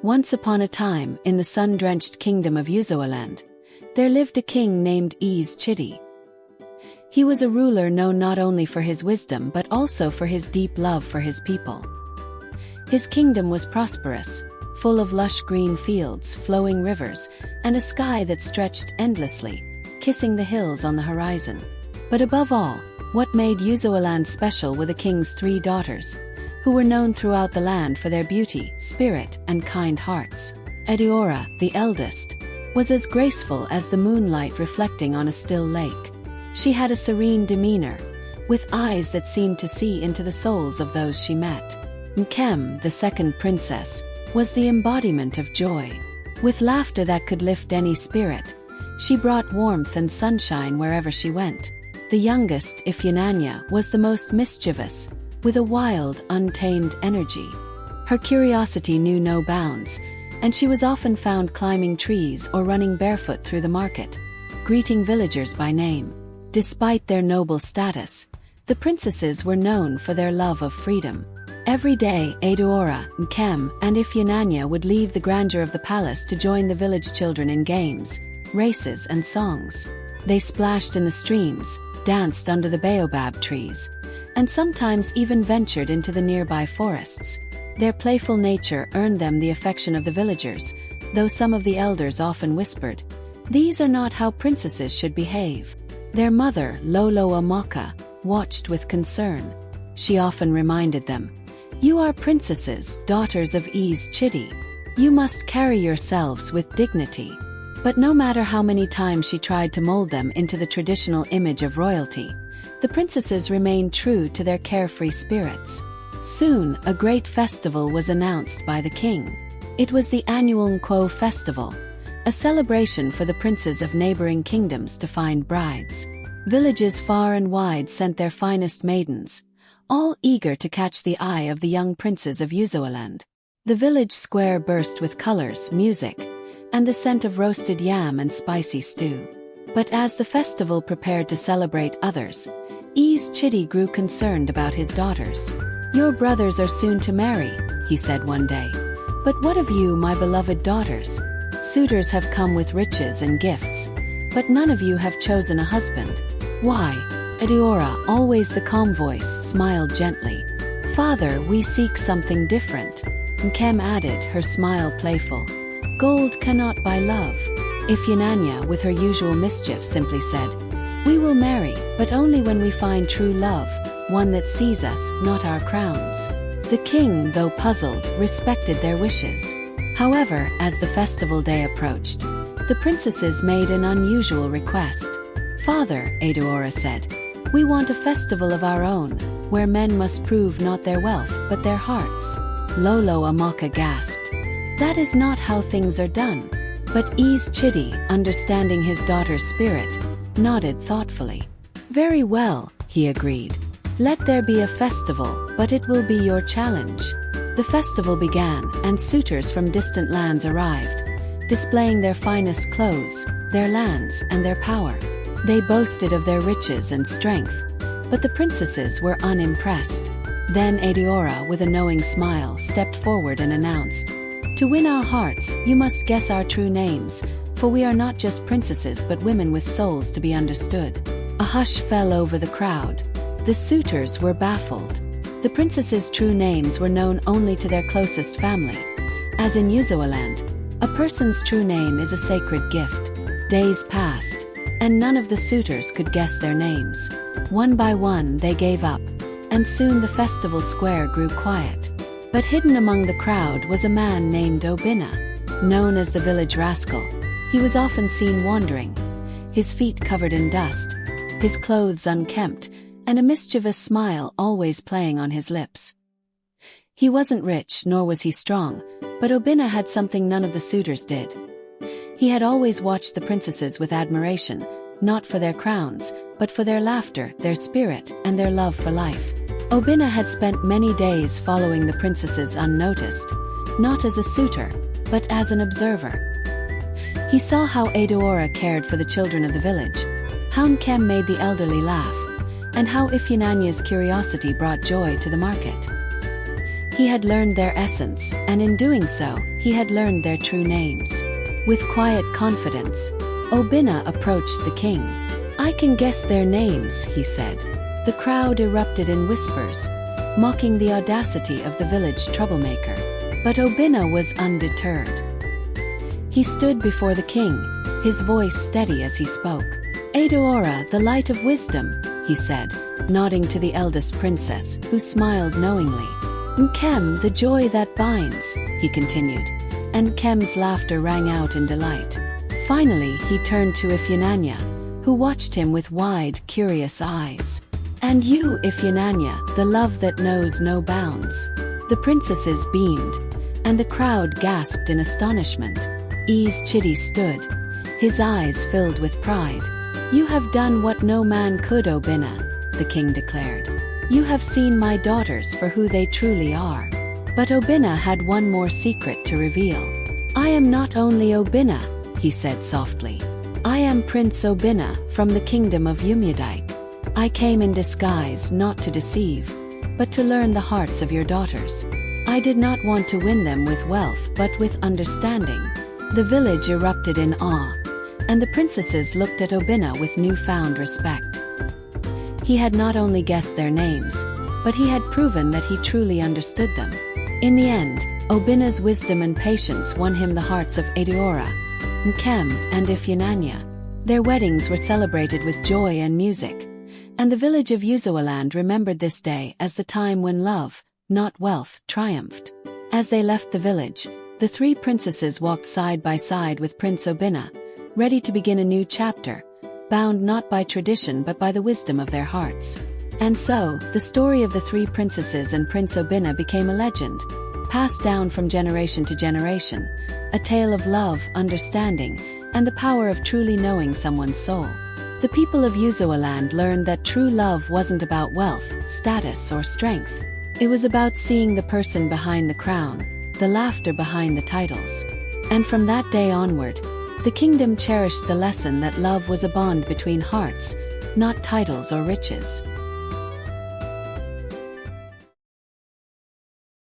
Once upon a time, in the sun-drenched kingdom of Uzoaland, there lived a king named Chidi. He was a ruler known not only for his wisdom but also for his deep love for his people. His kingdom was prosperous, full of lush green fields, flowing rivers, and a sky that stretched endlessly, kissing the hills on the horizon. But above all, what made Uzoaland special were the king's 3 daughters, who were known throughout the land for their beauty, spirit, and kind hearts. Adaora, the eldest, was as graceful as the moonlight reflecting on a still lake. She had a serene demeanor, with eyes that seemed to see into the souls of those she met. Nkem, the second princess, was the embodiment of joy. With laughter that could lift any spirit, she brought warmth and sunshine wherever she went. The youngest, Ifunanya, was the most mischievous, with a wild, untamed energy. Her curiosity knew no bounds, and she was often found climbing trees or running barefoot through the market, greeting villagers by name. Despite their noble status, the princesses were known for their love of freedom. Every day, Adaora, Nkem, and Ifunanya would leave the grandeur of the palace to join the village children in games, races, and songs. They splashed in the streams, danced under the baobab trees, and sometimes even ventured into the nearby forests. Their playful nature earned them the affection of the villagers, though some of the elders often whispered, "These are not how princesses should behave." Their mother, Lolo Amaka, watched with concern. She often reminded them, "You are princesses, daughters of Chidi. You must carry yourselves with dignity." But no matter how many times she tried to mold them into the traditional image of royalty, the princesses remained true to their carefree spirits. Soon, a great festival was announced by the king. It was the annual Nkwo festival, a celebration for the princes of neighboring kingdoms to find brides. Villages far and wide sent their finest maidens, all eager to catch the eye of the young princes of Uzoaland. The village square burst with colors, music, and the scent of roasted yam and spicy stew. But as the festival prepared to celebrate others, Chidi grew concerned about his daughters. "Your brothers are soon to marry," he said one day. "But what of you, my beloved daughters? Suitors have come with riches and gifts, but none of you have chosen a husband." "Why?" Adaora, always the calm voice, smiled gently. "Father, we seek something different." Nkem added, her smile playful. "Gold cannot buy love." Ifunanya, with her usual mischief, simply said, "We will marry, but only when we find true love, one that sees us, not our crowns." The king, though puzzled, respected their wishes. However, as the festival day approached, the princesses made an unusual request. "Father," Adaora said, "we want a festival of our own, where men must prove not their wealth but their hearts." Lolo Amaka gasped. "That is not how things are done." But Chidi, understanding his daughter's spirit, nodded thoughtfully. "Very well," he agreed. "Let there be a festival, but it will be your challenge." The festival began, and suitors from distant lands arrived, displaying their finest clothes, their lands, and their power. They boasted of their riches and strength, but the princesses were unimpressed. Then Adaora, with a knowing smile, stepped forward and announced, "To win our hearts, you must guess our true names, for we are not just princesses but women with souls to be understood." A hush fell over the crowd. The suitors were baffled. The princesses' true names were known only to their closest family. As in Uzoaland, a person's true name is a sacred gift. Days passed, and none of the suitors could guess their names. One by one they gave up, and soon the festival square grew quiet. But hidden among the crowd was a man named Obinna. Known as the village rascal, he was often seen wandering, his feet covered in dust, his clothes unkempt, and a mischievous smile always playing on his lips. He wasn't rich, nor was he strong, but Obinna had something none of the suitors did. He had always watched the princesses with admiration, not for their crowns, but for their laughter, their spirit, and their love for life. Obinna had spent many days following the princesses unnoticed, not as a suitor, but as an observer. He saw how Adaora cared for the children of the village, how Nkem made the elderly laugh, and how Ifunanya's curiosity brought joy to the market. He had learned their essence, and in doing so, he had learned their true names. With quiet confidence, Obinna approached the king. "I can guess their names," he said. The crowd erupted in whispers, mocking the audacity of the village troublemaker. But Obinna was undeterred. He stood before the king, his voice steady as he spoke. "Adaora, the light of wisdom," he said, nodding to the eldest princess, who smiled knowingly. "Nkem, the joy that binds," he continued, and Nkem's laughter rang out in delight. Finally, he turned to Ifunanya, who watched him with wide, curious eyes. "And you, Ifunanya, the love that knows no bounds." The princesses beamed, and the crowd gasped in astonishment. Chidi stood, his eyes filled with pride. "You have done what no man could, Obinna," the king declared. "You have seen my daughters for who they truly are." But Obinna had one more secret to reveal. "I am not only Obinna," he said softly. "I am Prince Obinna from the kingdom of Umudik. I came in disguise not to deceive, but to learn the hearts of your daughters. I did not want to win them with wealth but with understanding." The village erupted in awe, and the princesses looked at Obinna with newfound respect. He had not only guessed their names, but he had proven that he truly understood them. In the end, Obinna's wisdom and patience won him the hearts of Adaora, Nkem, and Ifunanya. Their weddings were celebrated with joy and music, and the village of Uzoaland remembered this day as the time when love, not wealth, triumphed. As they left the village, the three princesses walked side by side with Prince Obinna, ready to begin a new chapter, bound not by tradition but by the wisdom of their hearts. And so, the story of the three princesses and Prince Obinna became a legend, passed down from generation to generation, a tale of love, understanding, and the power of truly knowing someone's soul. The people of Uzoaland learned that true love wasn't about wealth, status, or strength. It was about seeing the person behind the crown, the laughter behind the titles. And from that day onward, the kingdom cherished the lesson that love was a bond between hearts, not titles or riches.